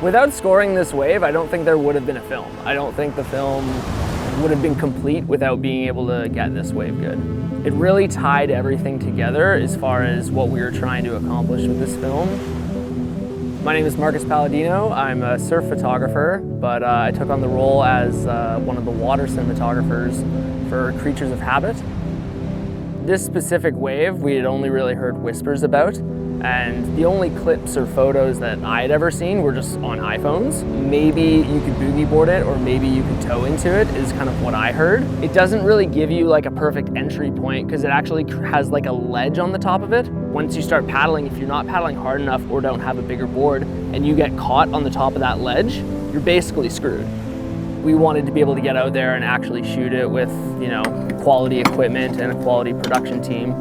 Without scoring this wave, I don't think there would have been a film. I don't think the film would have been complete without being able to get this wave good. It really tied everything together as far as what we were trying to accomplish with this film. My name is Paladino. I'm a surf photographer, but I took on the role as one of the water cinematographers for Creatures of Habit. This specific wave we had only really heard whispers about, and the only clips or photos that I had ever seen were just on iPhones. Maybe you could boogie board it, or maybe you could tow into it, is kind of what I heard. It doesn't really give you like a perfect entry point because it actually has like a ledge on the top of it. Once you start paddling, if you're not paddling hard enough or don't have a bigger board and you get caught on the top of that ledge, you're basically screwed. We wanted to be able to get out there and actually shoot it with, you know, quality equipment and a quality production team.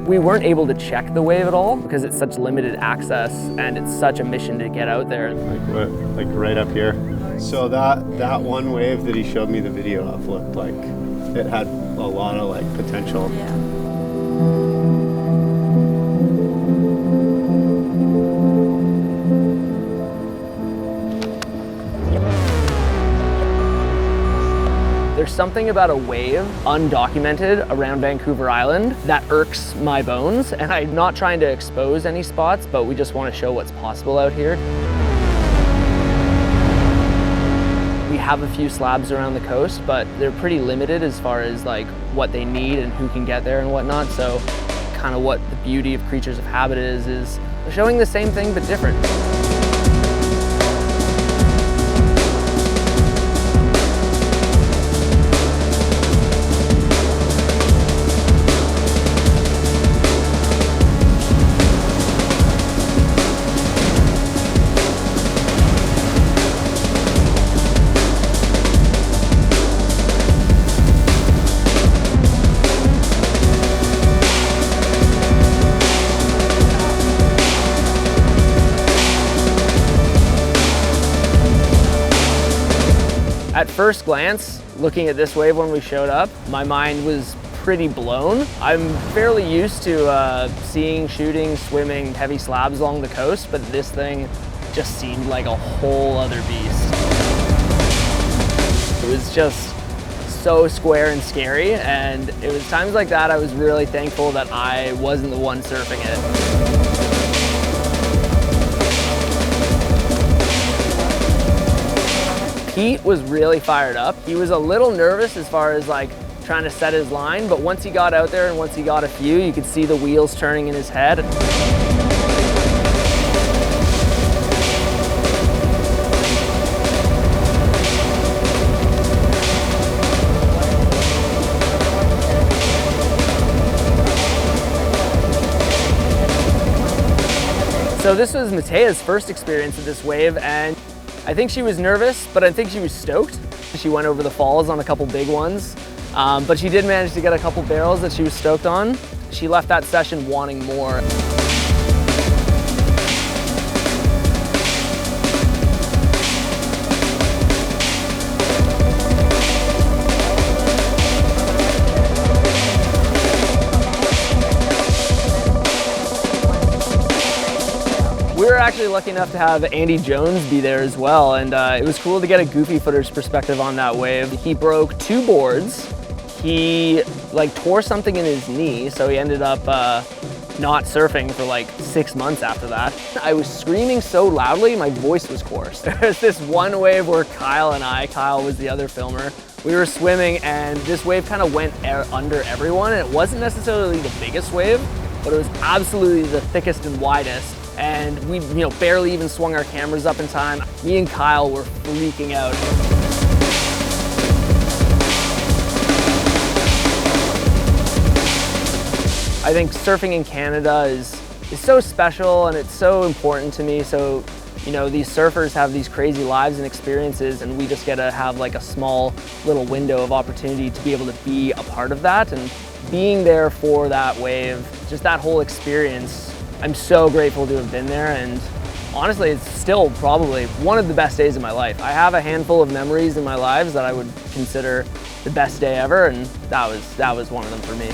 We weren't able to check the wave at all because it's such limited access and it's such a mission to get out there. Like right up here. So that one wave that he showed me the video of looked like it had a lot of like potential. Yeah. There's something about a wave, undocumented, around Vancouver Island that irks my bones, and I'm not trying to expose any spots, but we just want to show what's possible out here. We have a few slabs around the coast, but they're pretty limited as far as like what they need and who can get there and whatnot, so kind of what the beauty of Creatures of Habit is showing the same thing but different. At first glance, looking at this wave when we showed up, my mind was pretty blown. I'm fairly used to seeing, shooting, swimming heavy slabs along the coast, but this thing just seemed like a whole other beast. It was just so square and scary, and it was times like that I was really thankful that I wasn't the one surfing it. Pete was really fired up. He was a little nervous as far as like trying to set his line, but once he got out there and once he got a few, you could see the wheels turning in his head. So this was Mathea's first experience with this wave, and I think she was nervous, but I think she was stoked. She went over the falls on a couple big ones, but she did manage to get a couple barrels that she was stoked on. She left that session wanting more. We were actually lucky enough to have Andy Jones be there as well, and it was cool to get a goofy footer's perspective on that wave. He broke 2 boards. He like tore something in his knee, so he ended up not surfing for like 6 months after that. I was screaming so loudly, my voice was hoarse. There's this one wave where Kyle was the other filmer, we were swimming and this wave kind of went under everyone, and it wasn't necessarily the biggest wave, but it was absolutely the thickest and widest. And we, barely even swung our cameras up in time. Me and Kyle were freaking out. I think surfing in Canada is so special and it's so important to me. So, these surfers have these crazy lives and experiences, and we just get to have like a small little window of opportunity to be able to be a part of that. And being there for that wave, just that whole experience, I'm so grateful to have been there, and honestly, it's still probably one of the best days of my life. I have a handful of memories in my lives that I would consider the best day ever, and that was one of them for me.